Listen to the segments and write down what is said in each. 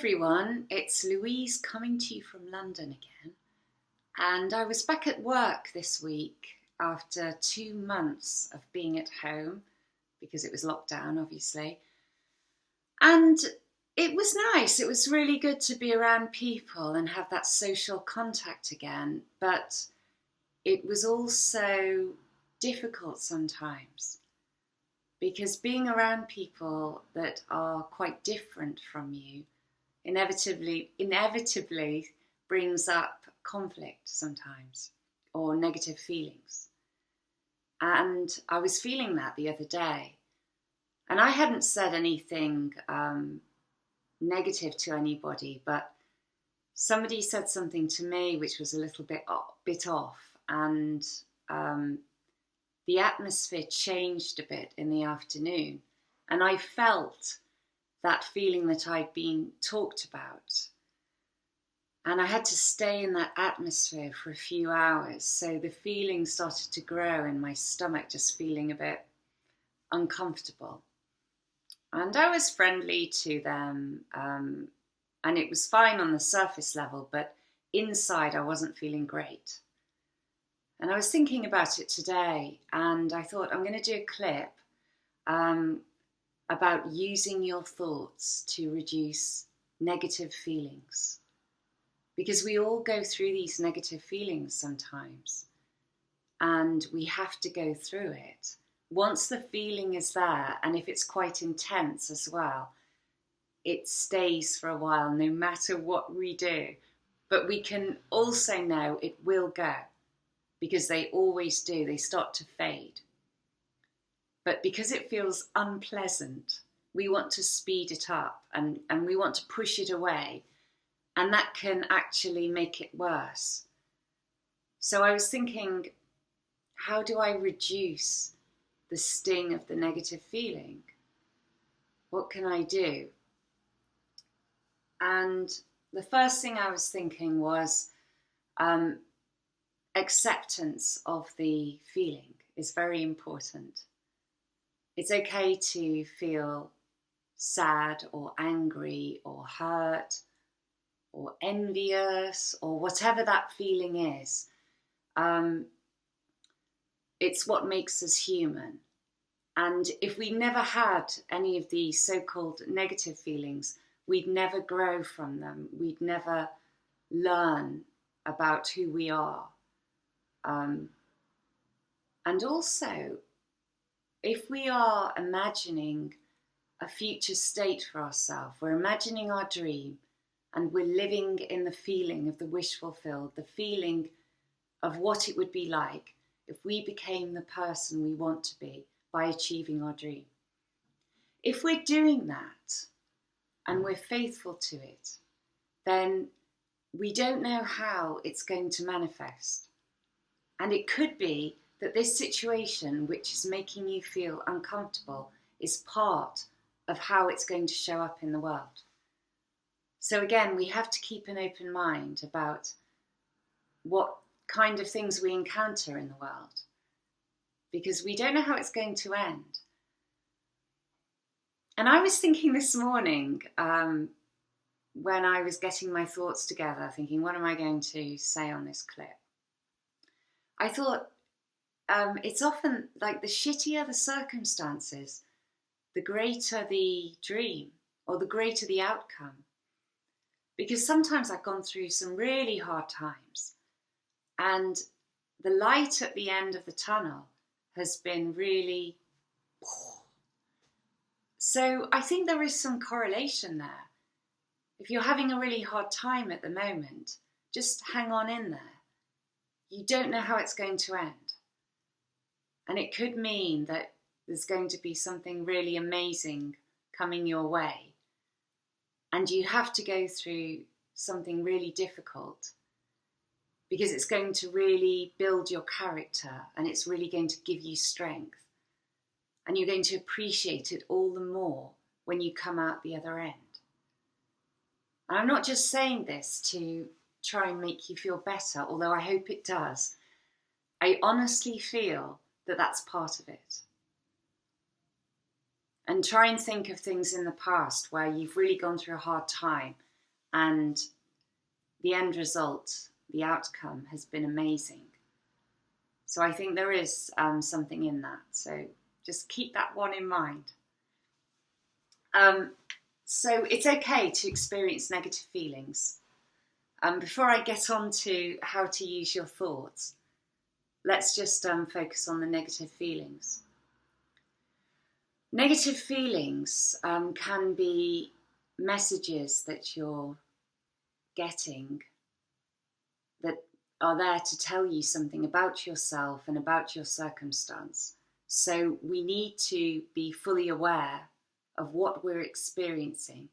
everyone, it's Louise coming to you from London again. And I was back at work this week after 2 months of being at home because it was lockdown, obviously. And it was nice. It was really good to be around people and have that social contact again. But it was also difficult sometimes because being around people that are quite different from you inevitably brings up conflict sometimes or negative feelings. And I was feeling that the other day. And I hadn't said anything negative to anybody, but somebody said something to me which was a little bit off, and the atmosphere changed a bit in the afternoon. And I felt that feeling that I'd been talked about. And I had to stay in that atmosphere for a few hours. So the feeling started to grow in my stomach, just feeling a bit uncomfortable. And I was friendly to them. And it was fine on the surface level, but inside I wasn't feeling great. And I was thinking about it today, and I thought I'm going to do a clip about using your thoughts to reduce negative feelings. Because we all go through these negative feelings sometimes, and we have to go through it. Once the feeling is there, and if it's quite intense as well, it stays for a while no matter what we do. But we can also know it will go, because they always do. They start to fade. But because it feels unpleasant, we want to speed it up and we want to push it away. And that can actually make it worse. So I was thinking, how do I reduce the sting of the negative feeling? What can I do? And the first thing I was thinking was acceptance of the feeling is very important. It's okay to feel sad or angry or hurt or envious or whatever that feeling is. It's what makes us human. And if we never had any of these so-called negative feelings, we'd never grow from them. We'd never learn about who we are. And also, if we are imagining a future state for ourselves, we're imagining our dream, and we're living in the feeling of the wish fulfilled, the feeling of what it would be like if we became the person we want to be by achieving our dream. If we're doing that and we're faithful to it, then we don't know how it's going to manifest. And it could be that this situation, which is making you feel uncomfortable, is part of how it's going to show up in the world. So again, we have to keep an open mind about what kind of things we encounter in the world, because we don't know how it's going to end. And I was thinking this morning, when I was getting my thoughts together, thinking, what am I going to say on this clip? I thought, it's often like the shittier the circumstances, the greater the dream or the greater the outcome. Because sometimes I've gone through some really hard times, and the light at the end of the tunnel has been really... So I think there is some correlation there. If you're having a really hard time at the moment, just hang on in there. You don't know how it's going to end. And it could mean that there's going to be something really amazing coming your way. And you have to go through something really difficult because it's going to really build your character and it's really going to give you strength. And you're going to appreciate it all the more when you come out the other end. And I'm not just saying this to try and make you feel better, although I hope it does. I honestly feel that that's part of it. And try and think of things in the past where you've really gone through a hard time And the end result, the outcome, has been amazing. So I think there is something in that. So just keep that one in mind. So it's okay to experience negative feelings. Before I get on to how to use your thoughts, let's just focus on the negative feelings. Negative feelings can be messages that you're getting that are there to tell you something about yourself and about your circumstance. So we need to be fully aware of what we're experiencing.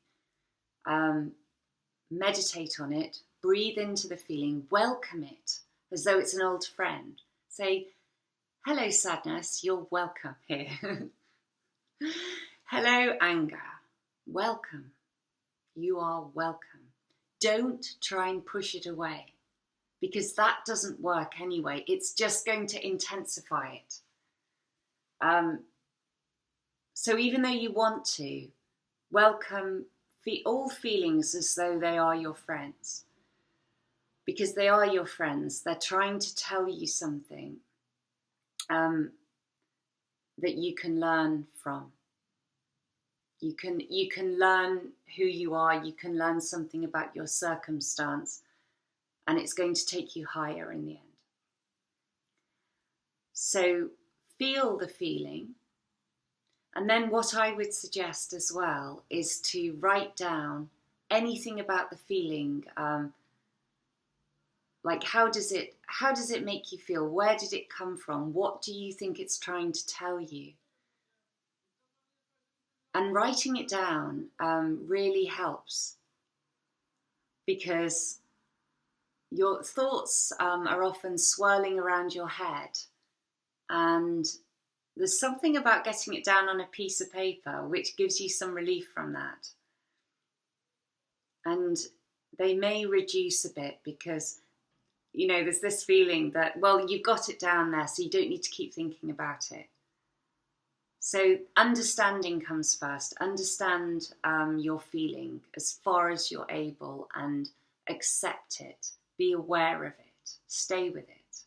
Meditate on it, breathe into the feeling, welcome it as though it's an old friend. Say, hello sadness, you're welcome here. Hello anger, welcome. You are welcome. Don't try and push it away, because that doesn't work anyway. It's just going to intensify it. So even though you want to, welcome all feelings as though they are your friends. Because they are your friends. They're trying to tell you something that you can learn from. You can learn who you are. You can learn something about your circumstance. And it's going to take you higher in the end. So feel the feeling. And then what I would suggest as well is to write down anything about the feeling. Like how does it make you feel? Where did it come from? What do you think it's trying to tell you? And writing it down really helps, because your thoughts are often swirling around your head, and there's something about getting it down on a piece of paper which gives you some relief from that. And they may reduce a bit because, you know, there's this feeling that, well, you've got it down there, so you don't need to keep thinking about it. So understanding comes first. Understand your feeling as far as you're able and accept it. Be aware of it. Stay with it.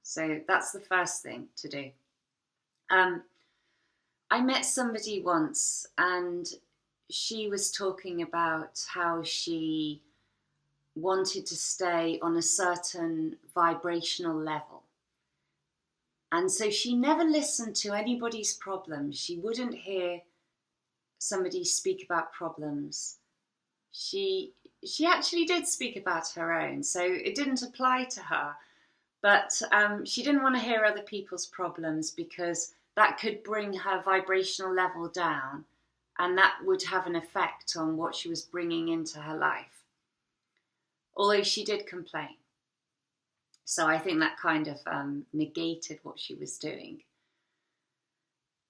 So that's the first thing to do. I met somebody once and she was talking about how she wanted to stay on a certain vibrational level. And so she never listened to anybody's problems. She wouldn't hear somebody speak about problems. She actually did speak about her own, so it didn't apply to her. But she didn't want to hear other people's problems because that could bring her vibrational level down, and that would have an effect on what she was bringing into her life. Although she did complain. So I think that kind of negated what she was doing.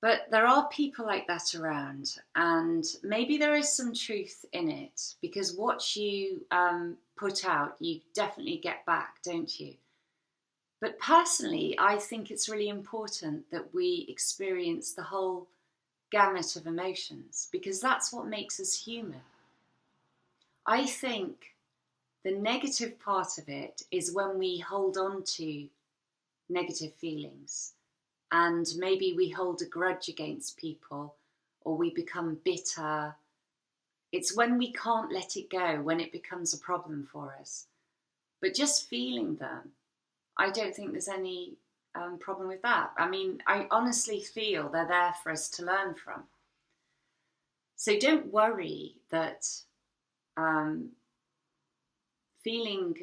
But there are people like that around, and maybe there is some truth in it, because what you put out, you definitely get back, don't you? But personally, I think it's really important that we experience the whole gamut of emotions, because that's what makes us human. I think the negative part of it is when we hold on to negative feelings, and maybe we hold a grudge against people, or we become bitter. It's when we can't let it go, when it becomes a problem for us. But just feeling them, I don't think there's any problem with that. I mean, I honestly feel they're there for us to learn from. So don't worry that feeling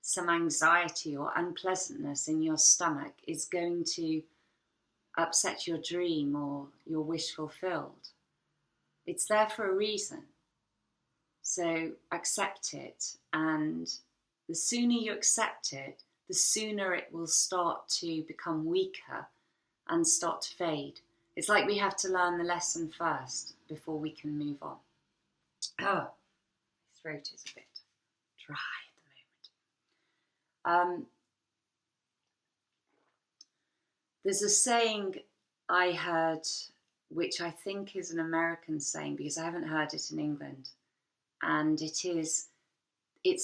some anxiety or unpleasantness in your stomach is going to upset your dream or your wish fulfilled. It's there for a reason. So accept it, and the sooner you accept it, the sooner it will start to become weaker and start to fade. It's like we have to learn the lesson first before we can move on. Oh, my throat is a bit dry at the moment. There's a saying I heard, which I think is an American saying because I haven't heard it in England. and it's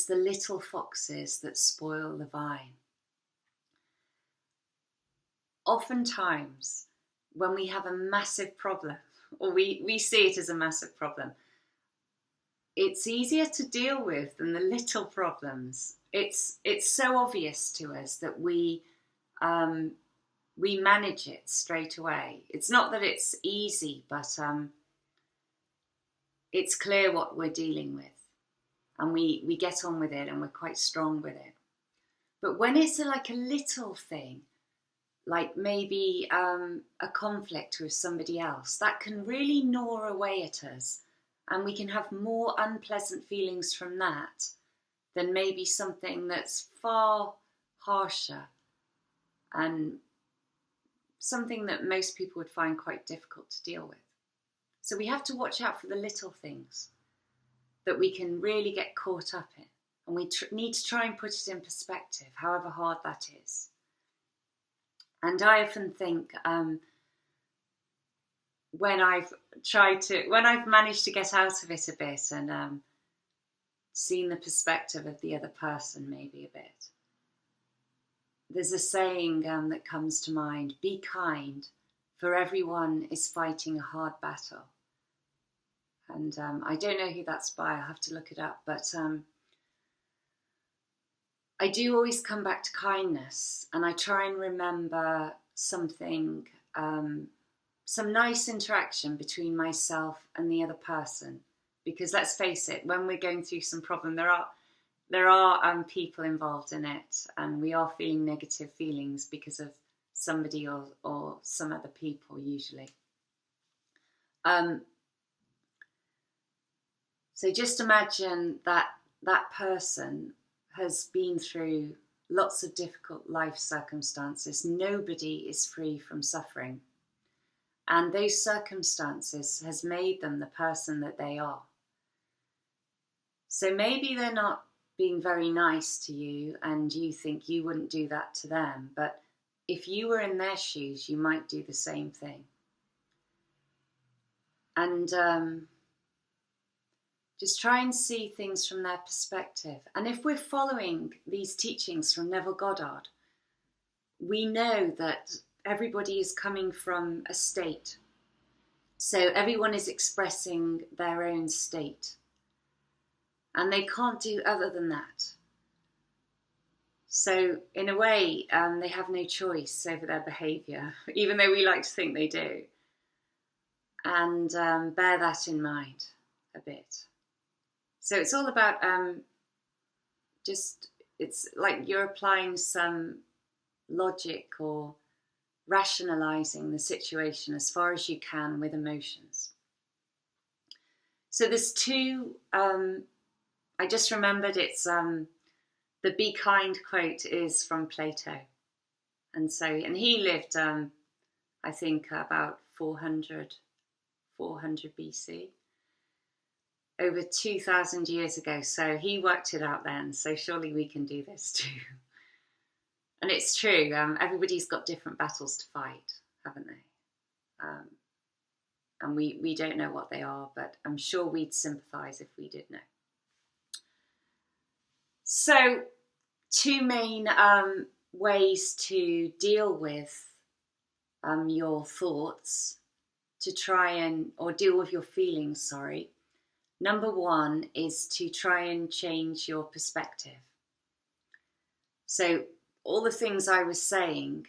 the little foxes that spoil the vine. Oftentimes, when we have a massive problem, or we see it as a massive problem, it's easier to deal with than the little problems. It's so obvious to us that we manage it straight away. It's not that it's easy, but it's clear what we're dealing with, and we get on with it, and we're quite strong with it. But when it's like a little thing, like maybe a conflict with somebody else, that can really gnaw away at us, and we can have more unpleasant feelings from that than maybe something that's far harsher and something that most people would find quite difficult to deal with. So we have to watch out for the little things that we can really get caught up in, and we need to try and put it in perspective, however hard that is. And I often think when I've managed to get out of it a bit and seen the perspective of the other person maybe a bit, there's a saying that comes to mind: be kind, for everyone is fighting a hard battle. And I don't know who that's by, I'll have to look it up, but I do always come back to kindness, and I try and remember something, some nice interaction between myself and the other person. Because let's face it, when we're going through some problem, there are people involved in it, and we are feeling negative feelings because of somebody or some other people usually. So just imagine that person has been through lots of difficult life circumstances. Nobody is free from suffering. And those circumstances has made them the person that they are. So maybe they're not being very nice to you, and you think you wouldn't do that to them. But if you were in their shoes, you might do the same thing. And just try and see things from their perspective. And if we're following these teachings from Neville Goddard, we know that everybody is coming from a state. So everyone is expressing their own state. And they can't do other than that. So in a way, they have no choice over their behaviour, even though we like to think they do. And bear that in mind a bit. So it's all about it's like you're applying some logic or rationalising the situation as far as you can with emotions. So there's two, I just remembered it's the be kind quote is from Plato. And he lived, I think, about 400 BC. Over 2,000 years ago, so he worked it out then, so surely we can do this too. And it's true, everybody's got different battles to fight, haven't they? And we don't know what they are, but I'm sure we'd sympathise if we did know. So, two main ways to deal with your thoughts, to try and, or deal with your feelings, sorry. Number one is to try and change your perspective. So all the things I was saying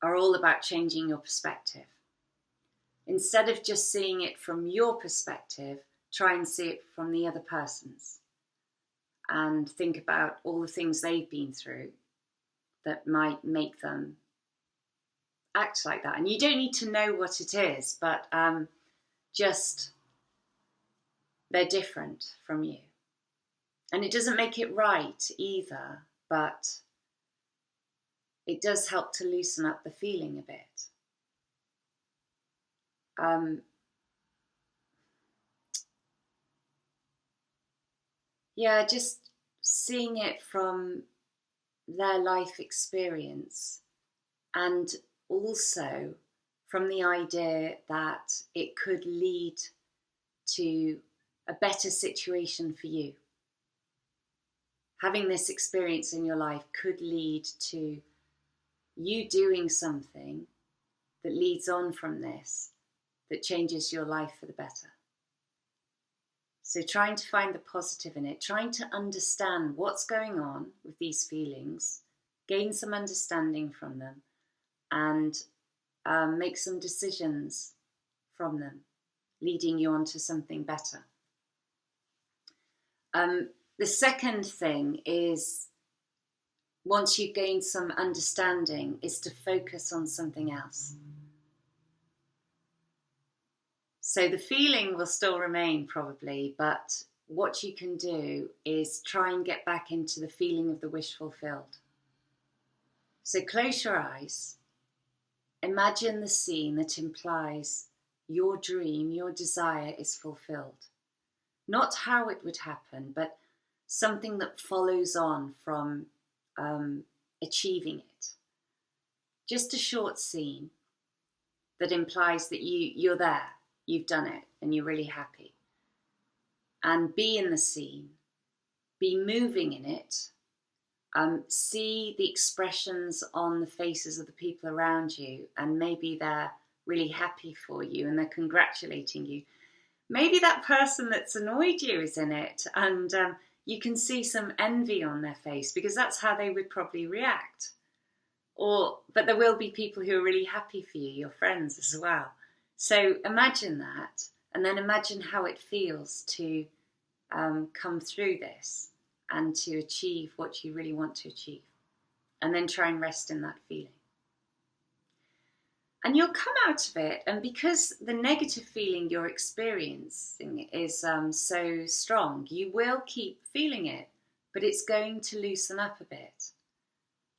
are all about changing your perspective. Instead of just seeing it from your perspective, try and see it from the other person's. And think about all the things they've been through that might make them act like that. And you don't need to know what it is, but just they're different from you. And it doesn't make it right either, but it does help to loosen up the feeling a bit. Just seeing it from their life experience, and also from the idea that it could lead to a better situation for you. Having this experience in your life could lead to you doing something that leads on from this, that changes your life for the better. So trying to find the positive in it, trying to understand what's going on with these feelings, gain some understanding from them, and make some decisions from them, leading you on to something better. The second thing is, once you gain some understanding, is to focus on something else. So the feeling will still remain probably, but what you can do is try and get back into the feeling of the wish fulfilled. So close your eyes, imagine the scene that implies your dream, your desire is fulfilled. Not how it would happen, but something that follows on from achieving it. Just a short scene that implies that you're there, you've done it, and you're really happy. And be in the scene, be moving in it, see the expressions on the faces of the people around you, and maybe they're really happy for you and they're congratulating you. Maybe that person that's annoyed you is in it, and you can see some envy on their face because that's how they would probably react. But there will be people who are really happy for you, your friends as well. So imagine that, and then imagine how it feels to come through this and to achieve what you really want to achieve. And then try and rest in that feeling. And you'll come out of it, and because the negative feeling you're experiencing is so strong, you will keep feeling it, but it's going to loosen up a bit.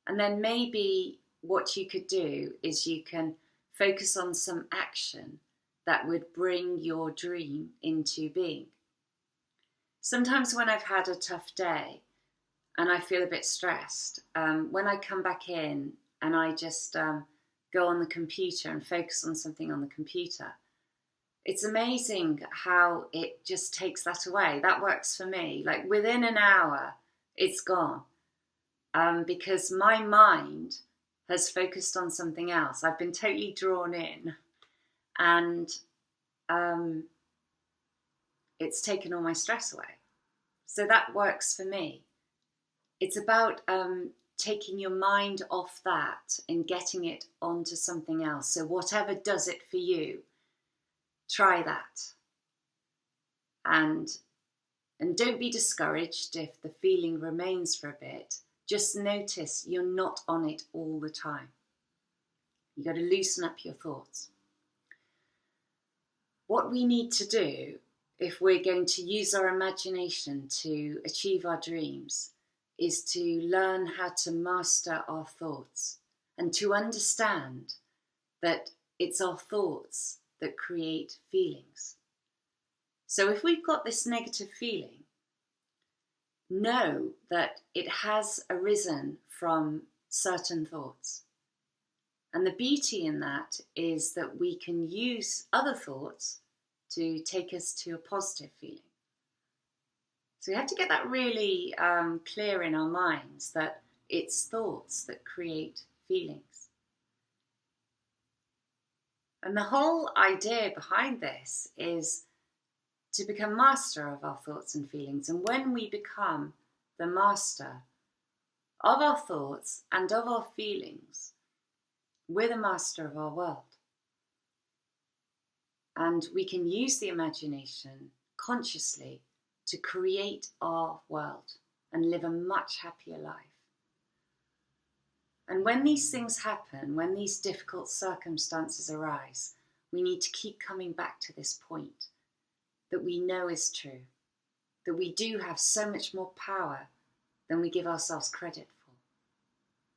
And then maybe what you could do is you can focus on some action that would bring your dream into being. Sometimes when I've had a tough day and I feel a bit stressed, when I come back in and I just go on the computer and focus on something on the computer, it's amazing how it just takes that away. That works for me. Like within an hour, it's gone. Because my mind has focused on something else. I've been totally drawn in, and it's taken all my stress away. So that works for me. It's about taking your mind off that and getting it onto something else. So whatever does it for you, try that. And don't be discouraged if the feeling remains for a bit. Just notice you're not on it all the time. You've got to loosen up your thoughts. What we need to do if we're going to use our imagination to achieve our dreams is to learn how to master our thoughts and to understand that it's our thoughts that create feelings. So if we've got this negative feeling, know that it has arisen from certain thoughts. And the beauty in that is that we can use other thoughts to take us to a positive feeling. So we have to get that really clear in our minds that it's thoughts that create feelings. And the whole idea behind this is to become master of our thoughts and feelings. And when we become the master of our thoughts and of our feelings, we're the master of our world. And we can use the imagination consciously to create our world and live a much happier life. And when these things happen, when these difficult circumstances arise, we need to keep coming back to this point that we know is true, that we do have so much more power than we give ourselves credit for.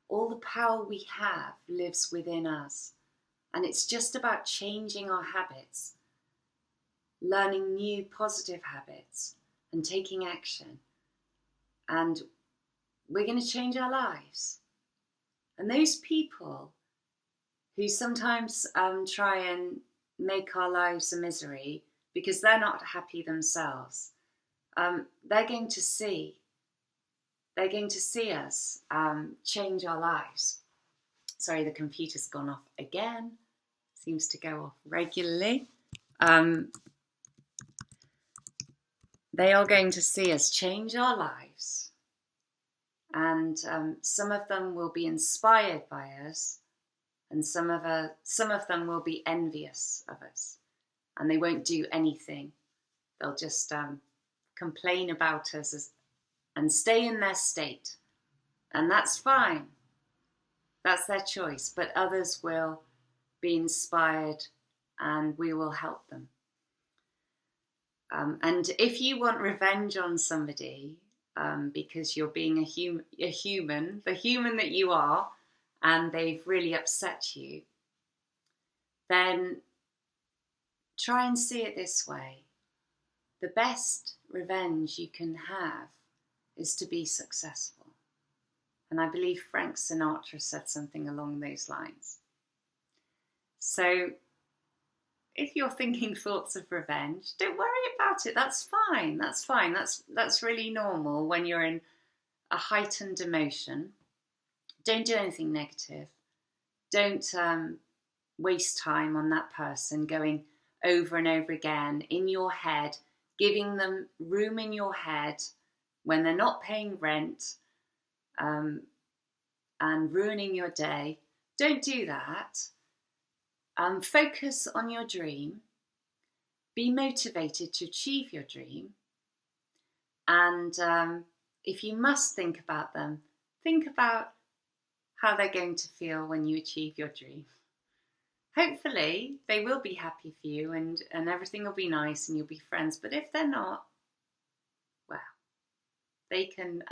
All the power we have lives within us, and it's just about changing our habits, learning new positive habits, and taking action. And we're going to change our lives. And those people who sometimes try and make our lives a misery, because they're not happy themselves. They're going to see us change our lives. Sorry, the computer's gone off again. Seems to go off regularly. They are going to see us change our lives. And some of them will be inspired by us, and some of them will be envious of us, and they won't do anything. They'll just complain about us and stay in their state, and that's fine. That's their choice. But others will be inspired, and we will help them. And if you want revenge on somebody, because you're being a human, the human that you are, and they've really upset you, then try and see it this way. The best revenge you can have is to be successful. And I believe Frank Sinatra said something along those lines. So if you're thinking thoughts of revenge, don't worry about it. That's fine. That's fine. That's really normal when you're in a heightened emotion. Don't do anything negative. Don't waste time on that person going over and over again in your head, giving them room in your head when they're not paying rent, and ruining your day. Don't do that. Focus on your dream. Be motivated to achieve your dream. And if you must think about them, think about how they're going to feel when you achieve your dream. Hopefully, they will be happy for you, and everything will be nice and you'll be friends. But if they're not, well, they can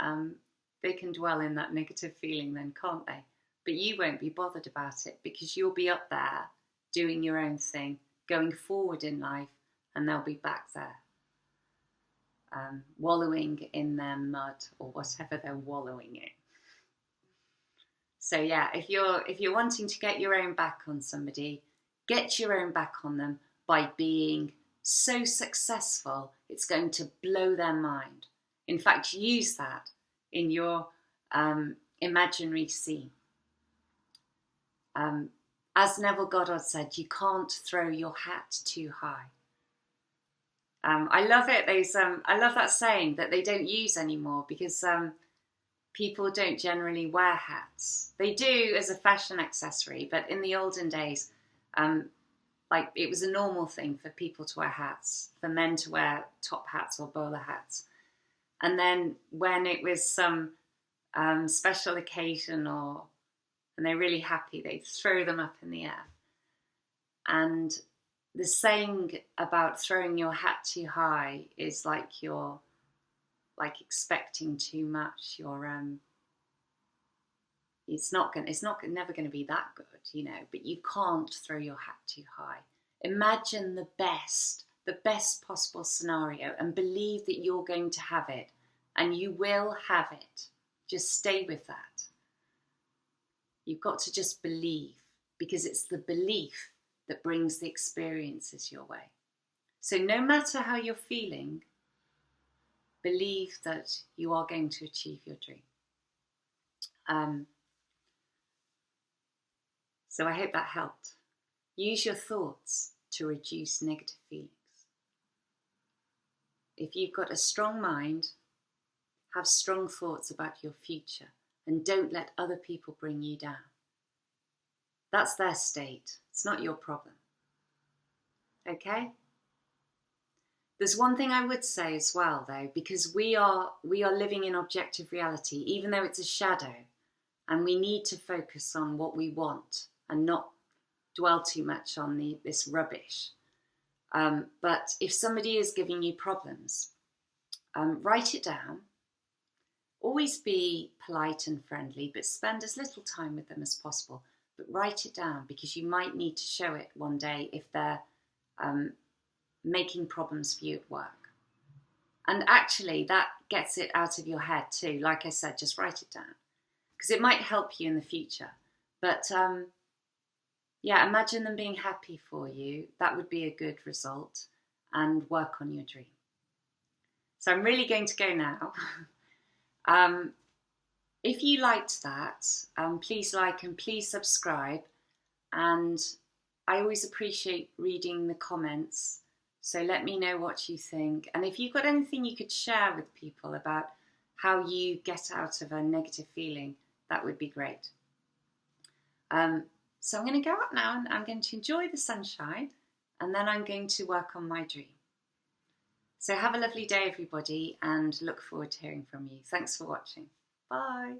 dwell in that negative feeling then, can't they? But you won't be bothered about it because you'll be up there doing your own thing, going forward in life, and they'll be back there, wallowing in their mud or whatever they're wallowing in. So yeah, if you're wanting to get your own back on somebody, get your own back on them by being so successful, it's going to blow their mind. In fact, use that in your imaginary scene. As Neville Goddard said, you can't throw your hat too high. I love it. I love that saying that they don't use anymore because people don't generally wear hats. They do as a fashion accessory, but in the olden days, like it was a normal thing for people to wear hats, for men to wear top hats or bowler hats. And then when it was some special occasion and they're really happy, they throw them up in the air. And the saying about throwing your hat too high is like you're expecting too much. It's never going to be that good, you know. But you can't throw your hat too high. Imagine the best possible scenario, and believe that you're going to have it, and you will have it. Just stay with that. You've got to just believe, because it's the belief that brings the experiences your way. So no matter how you're feeling, believe that you are going to achieve your dream. So I hope that helped. Use your thoughts to reduce negative feelings. If you've got a strong mind, have strong thoughts about your future, and don't let other people bring you down. That's their state. It's not your problem. Okay? There's one thing I would say as well, though, because we are living in objective reality, even though it's a shadow, and we need to focus on what we want and not dwell too much on this rubbish. But if somebody is giving you problems, write it down. Always be polite and friendly, but spend as little time with them as possible. But write it down, because you might need to show it one day if they're making problems for you at work. And actually, that gets it out of your head too. Like I said, just write it down, because it might help you in the future. But yeah, imagine them being happy for you. That would be a good result. and work on your dream. So I'm really going to go now. If you liked that, please like and please subscribe. And I always appreciate reading the comments. So let me know what you think. And if you've got anything you could share with people about how you get out of a negative feeling, that would be great. So I'm going to go out now and I'm going to enjoy the sunshine, and then I'm going to work on my dream. So have a lovely day, everybody, and look forward to hearing from you. Thanks for watching. Bye.